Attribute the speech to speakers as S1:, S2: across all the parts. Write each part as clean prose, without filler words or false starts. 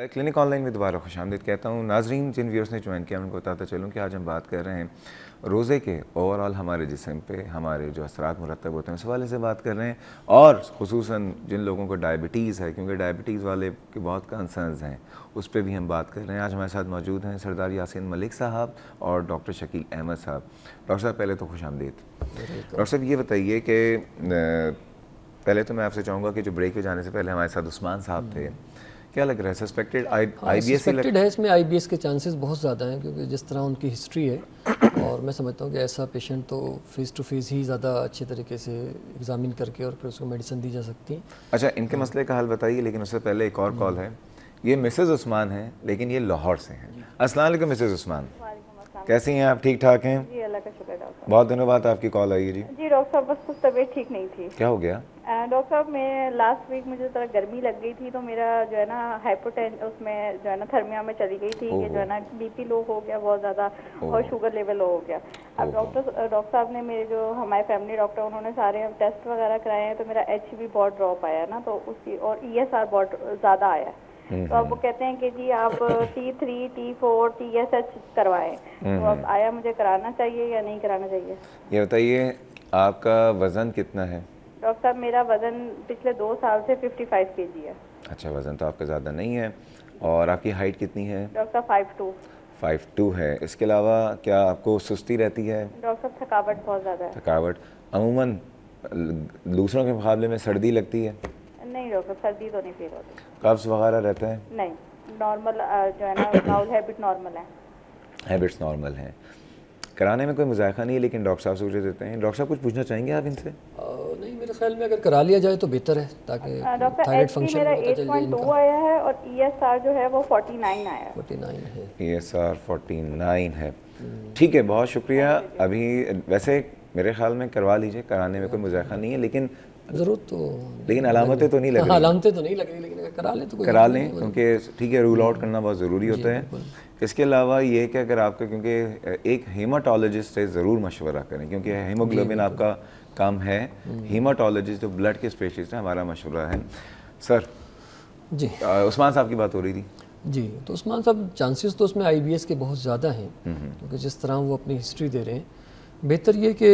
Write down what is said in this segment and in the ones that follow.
S1: Clinic online में दोबारा खुशामदीद कहता हूँ। नाजरीन, जिन व्यूअर्स ने ज्वाइन किया उनको बताता चलूँ कि आज हम बात कर रहे हैं रोज़े के ओवरऑल हमारे जिस्म पे हमारे जो असरात मुरतब होते हैं उस हवाले से बात कर रहे हैं, और ख़ुसूसन जिन लोगों को डायबिटीज़ है, क्योंकि डायबिटीज़ वाले के बहुत कंसर्न्स हैं, उस पर भी हम बात कर रहे हैं। आज हमारे साथ मौजूद हैं सरदार यासीन मलिक साहब और डॉक्टर शकील अहमद साहब। डॉक्टर साहब, पहले तो खुशामदीद। डॉक्टर साहब, ये बताइए कि पहले तो मैं आपसे चाहूँगा कि जो ब्रेक पे जाने से पहले हमारे साथ उस्मान साहब थे, क्या लग रहा है, सस्पेक्टेड आईबीएस
S2: है? इसमें आईबीएस के चांसेस बहुत ज़्यादा हैं, क्योंकि जिस तरह उनकी हिस्ट्री है, और मैं समझता हूँ कि ऐसा पेशेंट तो फेस टू फेस ही ज़्यादा अच्छे तरीके से एग्जामिन करके और फिर उसको मेडिसिन दी जा सकती है।
S1: अच्छा, इनके मसले का हल बताइए, लेकिन उससे पहले एक और कॉल है। ये मिसेज़ उस्मान हैं, लेकिन ये लाहौर से हैं। अस्सलाम वालेकुम मिसेज़ उस्मान, कैसी हैं आप? ठीक ठाक हैं
S3: जी, अल्लाह का शुक्र डॉक्टर।
S1: बहुत दिनों बाद आपकी कॉल आई है जी।
S3: जी डॉक्टर साहब, बस कुछ तबीयत ठीक नहीं थी।
S1: क्या हो गया?
S3: डॉक्टर साहब, मैं लास्ट वीक मुझे थोड़ा गर्मी लग गई थी, तो मेरा जो है ना उसमें जो है ना थर्मिया में चली गई थी कि जो है ना बीपी लो हो गया बहुत ज़्यादा और शुगर लेवल लो हो गया। अब डॉक्टर साहब ने मेरे जो हमारे फैमिली डॉक्टर उन्होंने सारे टेस्ट वगैरह कराए हैं, तो मेरा HB बहुत ड्रॉप आया ना, तो उसकी और ESR बहुत ज़्यादा आया। तो अब वो कहते हैं कि जी आप T3, T4, TSH करवाएं। तो अब आया मुझे कराना चाहिए या नहीं कराना चाहिए?
S1: ये बताइए, आपका वज़न कितना है?
S3: डॉक्टर साहब, मेरा वज़न पिछले 2 साल से 55 kg है।
S1: अच्छा, वज़न तो आपका ज़्यादा नहीं है। और आपकी हाइट कितनी है?
S3: डॉक्टर साहब 5'2".
S1: 5'2" है। इसके अलावा क्या आपको सुस्ती रहती है?
S3: डॉक्टर साहब थकावट बहुत ज़्यादा है।
S1: थकावट अमूमन दूसरों के मुकाबले में सर्दी लगती है?
S3: नहीं डॉक्टर, सर्दी तो नहीं फील होती।
S1: कब्ज़ वगैरह रहता है?
S3: नहीं, नॉर्मल जो है ना बाउल हैबिट नॉर्मल है।
S1: हैबिट्स नॉर्मल हैं। कराने में कोई मुज़ायक़ा नहीं है, लेकिन डॉक्टर साहब से पूछ देते हैं। डॉक्टर साहब, कुछ पूछना चाहेंगे आप इनसे?
S2: नहीं, मेरे ख्याल में अगर करा लिया जाए तो बेहतर है, ताकि थायराइड फंक्शन
S3: मेरा 8.2 आया है और ESR जो है वो 49 आया है।
S2: 49 है।
S1: ESR 49 है। ठीक है, बहुत शुक्रिया। अभी वैसे मेरे ख्याल में करवा लीजिए, कराने में कोई मुज़ायक़ा नहीं है, लेकिन
S2: ज़रूरत तो,
S1: लेकिन अलामतें तो नहीं लग रही।
S2: अलामतें तो नहीं लग रही, लेकिन अगर करा लें तो कोई
S1: करा लें, क्योंकि ठीक है, रूल आउट करना बहुत ज़रूरी होता है। इसके अलावा ये कि अगर आपका, क्योंकि एक हेमाटोलॉजिस्ट से ज़रूर मशवरा करें, क्योंकि हीमोग्लोबिन आपका कम है। हेमाटोलॉजिस्ट जो ब्लड के स्पेशलिस्ट हैं, हमारा मशवरा है। सर
S2: जी,
S1: उस्मान साहब की बात हो रही थी
S2: जी। तो उस्मान साहब, चांसेस तो उसमें IBS के बहुत ज़्यादा हैं, क्योंकि जिस तरह वो अपनी हिस्ट्री दे रहे हैं, बेहतर ये कि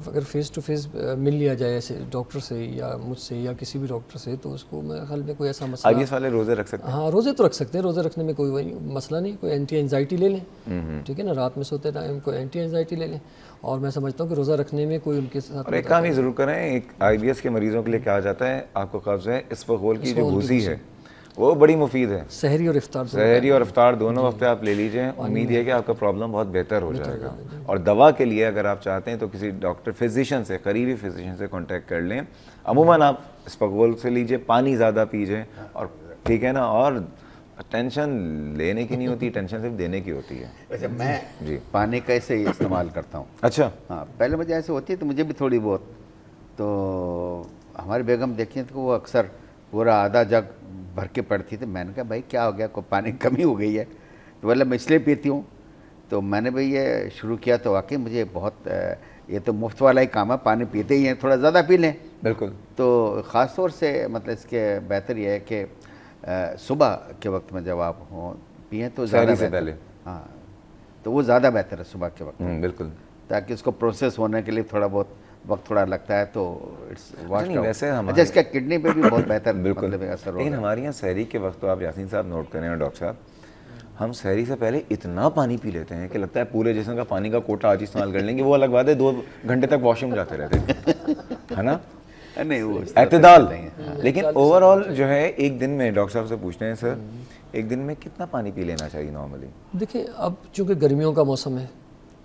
S2: अगर फेस टू फेस मिल लिया जाए ऐसे डॉक्टर से या मुझसे या किसी भी डॉक्टर से, तो उसको मेरे ख्याल में कोई ऐसा मसला।
S1: IBS वाले रोज़े रख सकते हैं?
S2: हाँ, रोज़े तो रख सकते हैं, रोज़े रखने में कोई वही मसला नहीं। कोई एंटी एंजाइटी ले लें, ठीक है ना, रात में सोते टाइम कोई एंटी एंजाइटी ले लें, और मैं समझता हूँ कि रोज़ा रखने में कोई उनके साथ।
S1: और एक काम ही ज़रूर करें, एक IBS के मरीज़ों के लिए कहा जाता है, आपको कब्ज़ है, इसबगोल की जो भूसी है वो बड़ी मुफीद है।
S2: सहरी और
S1: इफ्तार दोनों वक्त आप ले लीजिए। उम्मीद है कि आपका प्रॉब्लम बहुत बेहतर हो जाएगा। और दवा के लिए अगर आप चाहते हैं तो किसी डॉक्टर फिजिशियन से, करीबी फिजिशियन से कांटेक्ट कर लें। अमूमन आप इसबगोल से लीजिए, पानी ज़्यादा पीजिए, और ठीक है ना, और टेंशन लेने की नहीं होती, टेंशन सिर्फ देने की होती है।
S4: वैसे मैं
S1: जी
S4: पानी कैसे इस्तेमाल करता हूँ।
S1: अच्छा,
S4: हाँ, पहले मुझे ऐसे होती है तो मुझे भी थोड़ी बहुत, तो हमारी बेगम देखी तो वो अक्सर पूरा आधा जग भर के पड़ती थी। मैंने कहा भाई क्या हो गया, को पानी कमी हो गई है? तो बोला मैं इसलिए पीती हूँ। तो मैंने भाई ये शुरू किया, तो वाकई मुझे बहुत, ये तो मुफ्त वाला ही काम है, पानी पीते ही हैं, थोड़ा ज़्यादा पी लें।
S1: बिल्कुल।
S4: तो ख़ास तौर से मतलब इसके बेहतर ये है कि सुबह के वक्त में जब आप हों पिएँ तो ज़्यादा से पहले, हाँ, तो वो ज़्यादा बेहतर है सुबह के वक्त।
S1: बिल्कुल,
S4: ताकि इसको प्रोसेस होने के लिए थोड़ा बहुत वक्त थोड़ा लगता है, तो इट्स वॉश।
S1: वैसे
S4: अच्छा, इसका किडनी पे भी बहुत बेहतर
S1: बिल्कुल
S4: मतलब असर होगा।
S1: लेकिन हमारे यहाँ सहरी के वक्त, तो आप यासीन साहब नोट करें और डॉक्टर साहब, हम सहरी से पहले इतना पानी पी लेते हैं कि लगता है पूरे जिस्म का पानी का कोटा आज इस्तेमाल कर लेंगे। वो अलग बात है, 2 घंटे तक वॉशरूम जाते रहते है ना।
S4: नहीं, वो
S1: एतदाल। लेकिन ओवरऑल जो है, एक दिन में डॉक्टर साहब से पूछते हैं सर, एक दिन में कितना पानी पी लेना चाहिए नॉर्मली?
S2: देखिए, अब चूँकि गर्मियों का मौसम है,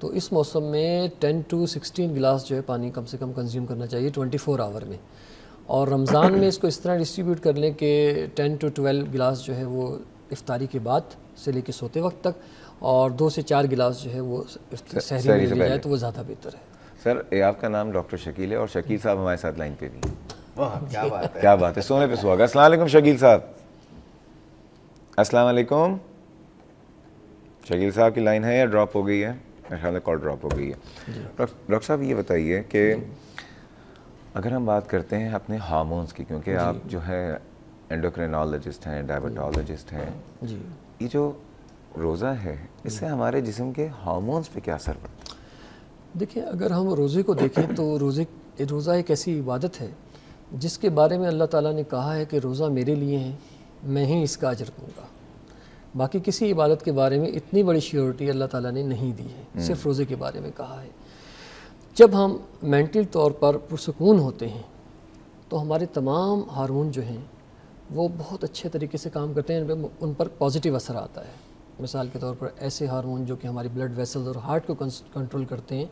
S2: तो इस मौसम में 10 to 16 गिलास जो है पानी कम से कम कंज्यूम करना चाहिए 24 आवर में। और रमज़ान में इसको इस तरह डिस्ट्रीब्यूट कर लें कि 10 to 12 गिलास जो है वो इफ्तारी के बाद से लेकर सोते वक्त तक, और 2 से 4 गिलास जो है वो सहरी में ले जाए तो वो ज़्यादा बेहतर है।
S1: सर, ये आपका नाम डॉक्टर शकील है, और शकील साहब हमारे साथ लाइन पे भी।
S4: वाह, क्या बात है,
S1: क्या बात है, सोने पे सुहागा। अस्सलाम वालेकुम शकील साहब। अस्सलाम वालेकुम। शकील साहब की लाइन है या ड्रॉप हो गई है? मेरे ख्याल में कॉल ड्रॉप हो गई है। डॉक्टर साहब, ये बताइए कि अगर हम बात करते हैं अपने हार्मोन्स की, क्योंकि आप जो है एंडोक्रिनोलॉजिस्ट हैं, डायबिटोलॉजिस्ट हैं,
S2: जी
S1: ये जो रोज़ा है इससे हमारे जिस्म के हार्मोन्स पे क्या असर पड़ता है?
S2: देखिए, अगर हम रोज़े को देखें तो रोज़ा एक ऐसी इबादत है जिसके बारे में अल्लाह ताला ने कहा है कि रोज़ा मेरे लिए है, मैं ही इसका अजर दूँगा। बाकी किसी इबादत के बारे में इतनी बड़ी श्योरिटी अल्लाह ताला ने नहीं दी है, सिर्फ रोज़े के बारे में कहा है। जब हम मेंटल तौर पर पुरसकून होते हैं तो हमारे तमाम हार्मोन जो हैं वो बहुत अच्छे तरीके से काम करते हैं, उन पर पॉजिटिव असर आता है। मिसाल के तौर पर ऐसे हार्मोन जो कि हमारी ब्लड वेसल्स और हार्ट को कंट्रोल करते हैं,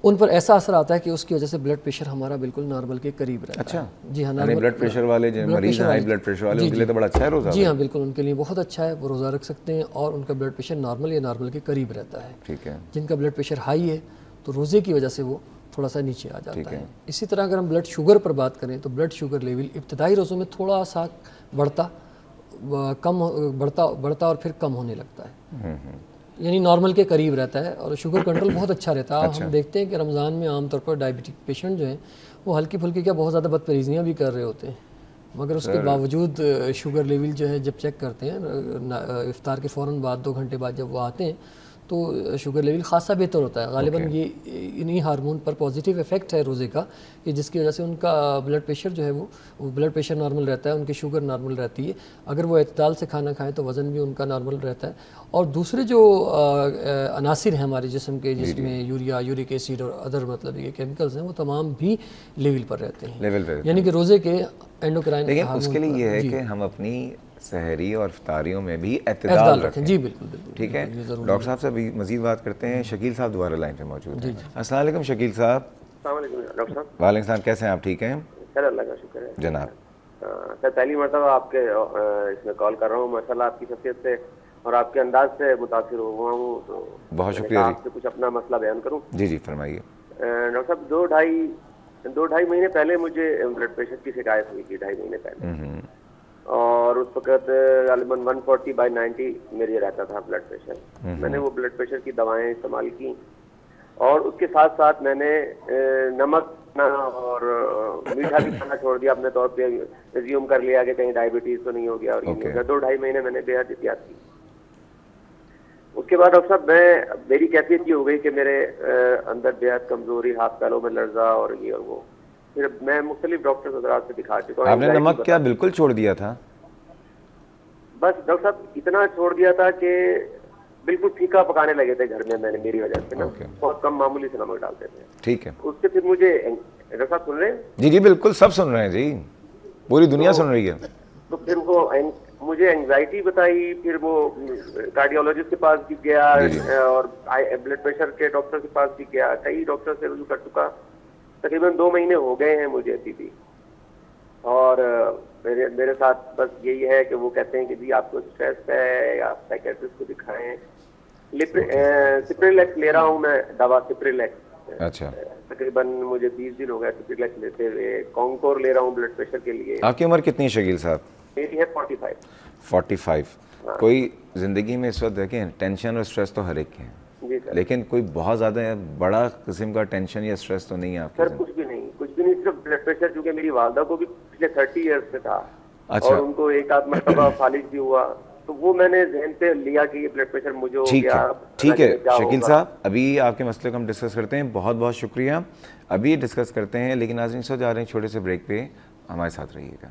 S2: उन पर ऐसा असर आता है कि उसकी वजह से ब्लड प्रेशर हमारा बिल्कुल नॉर्मल के करीब रहता है।
S1: अच्छा,
S2: जी हाँ,
S1: ब्लड प्रेशर वाले जो मरीज हैं, हाई ब्लड प्रेशर वाले, उनके लिए तो बड़ा अच्छा है रोज़ा।
S2: जी हाँ, बिल्कुल उनके लिए बहुत अच्छा है, वो रोज़ा रख सकते हैं और उनका ब्लड प्रेशर नॉर्मल या नॉर्मल के करीब रहता है।
S1: ठीक है।
S2: जिनका ब्लड प्रेशर हाई है तो रोज़े की वजह से वो थोड़ा सा नीचे आ जाता है। इसी तरह अगर हम ब्लड शुगर पर बात करें तो ब्लड शुगर लेवल इब्तदाई रोज़ों में थोड़ा सा बढ़ता और फिर कम होने लगता है, यानी नॉर्मल के करीब रहता है और शुगर कंट्रोल बहुत अच्छा रहता है। हम देखते हैं कि रमज़ान में आमतौर पर डायबिटिक पेशेंट जो हैं वो हल्की फुल्की क्या बहुत ज़्यादा बदपरहेज़ियाँ भी कर रहे होते हैं, मगर उसके बावजूद शुगर लेवल जो है जब चेक करते हैं इफ्तार के फ़ौरन बाद 2 घंटे बाद जब वो आते हैं तो शुगर लेवल खासा बेहतर होता है। गालिबन ये इन्हीं हार्मोन पर पॉजिटिव इफेक्ट है रोज़े का कि जिसकी वजह से उनका ब्लड प्रेशर जो है वो ब्लड प्रेशर नॉर्मल रहता है, उनकी शुगर नॉर्मल रहती है। अगर वो एतदाल से खाना खाएं तो वज़न भी उनका नॉर्मल रहता है। और दूसरे जो अनासिर हैं हमारे जिस्म के, जिसमें यूरिया, यूरिक एसिड और अदर मतलब ये केमिकल्स हैं, वो तमाम भी लेवल पर रहते हैं, यानी कि रोज़े के एंडोक्राइन।
S1: लेकिन उसके लिए ये है कि हम अपनी सहरी और इफ्तारियों में भी एतदाल रखें।
S2: जी बिल्कुल बिल्कुल,
S1: ठीक है। डॉक्टर साहब से अभी मजीद बात करते हैं। शकील साहब दोबारा लाइन पे मौजूद हैं। अस्सलाम वालेकुम शकील साहब।
S5: डॉक्टर साहब।
S1: वालेकुम सलाम, कैसे हैं आप? ठीक हैं
S5: सर, अल्लाह का शुक्र है
S1: जनाब।
S5: सर, पहली मरतबा आपके इसमें कॉल कर रहा हूँ। माशाल्लाह आपकी शख्सियत से और आपके अंदाज से मुतासिर हुआ हूँ, तो
S1: बहुत शुक्रिया।
S5: आपसे कुछ अपना मसला बयान करूँ?
S1: जी जी फरमाइए।
S5: डॉक्टर साहब, दो ढाई महीने पहले मुझे ब्लड प्रेशर की शिकायत हुई थी, 2.5 महीने पहले, और उस वक्त गालिबन 140/90 मेरे रहता था ब्लड प्रेशर। मैंने वो ब्लड प्रेशर की दवाएं इस्तेमाल की और उसके साथ साथ मैंने नमक और मीठा भी खाना छोड़ दिया, अपने तौर पे रिज्यूम कर लिया कि कहीं डायबिटीज तो नहीं हो गया। और ये नहीं हो गया। 2-2.5 महीने मैंने बेहद एहतियात की। उसके बाद डॉक्टर साहब मेरी कैफियत ये हो गई कि मेरे अंदर बेहद कमजोरी, हाथ पैरों में लर्जा और ये और वो। फिर मैं मुख्तलिफ डॉक्टर हज़रात से दिखा चुका हूँ।
S1: आपने नमक क्या बिल्कुल छोड़ दिया था?
S5: बस डॉक्टर साहब इतना छोड़ दिया था कि बिल्कुल फीका पकाने लगे थे घर में, मैंने मेरी वजह से ना बहुत कम मामूली से नमक डालते थे।
S1: ठीक है।
S5: उससे फिर मुझे डॉक्टर साहब सुन रहे हैं?
S1: जी जी बिल्कुल, सब सुन रहे हैं जी, पूरी दुनिया सुन रही है।
S5: तो फिर वो मुझे एंग्जाइटी बताई, फिर वो कार्डियोलॉजिस्ट के पास भी गया और ब्लड प्रेशर के डॉक्टर के पास भी गया, कई डॉक्टर से रुजू कर चुका। तकरीबन 2 महीने हो गए हैं मुझे अभी भी। और मेरे साथ बस यही है कि वो कहते हैं कि जी आपको स्ट्रेस है, आप साइकेट्रिस्ट को दिखाएं। सिप्रिलेक्स ले रहा हूँ मैं, दवा सिप्रिलेक्स।
S1: अच्छा।
S5: तकरीबन मुझे 20 दिन हो गए सिप्रिलेक्स लेते हुए। कॉन्कोर ले रहा हूँ ब्लड प्रेशर के लिए।
S1: आपकी उम्र कितनी है शकील साहब?
S5: मेरी है 45।
S1: 45। कोई जिंदगी में इस वक्त देखें टेंशन और स्ट्रेस तो हर एक के हैं, लेकिन कोई बहुत ज़्यादा बड़ा किस्म का टेंशन या स्ट्रेस तो नहीं है आपके?
S5: सर कुछ भी नहीं, सिर्फ ब्लड प्रेशर, क्योंकि मेरी वालदा को भी पिछले 30 ईयर्स से था।
S1: अच्छा।
S5: और उनको एक आध मरतबा फालिज भी हुआ, तो वो मैंने जहन पे लिया कि ये ब्लड प्रेशर मुझे हो गया।
S1: ठीक है शकील साहब, अभी आपके मसले को हम डिस्कस करते हैं। बहुत बहुत शुक्रिया, अभी डिस्कस करते हैं। लेकिन नाज़रीन, सो जा रहे हैं छोटे से ब्रेक पे, हमारे साथ रहिएगा।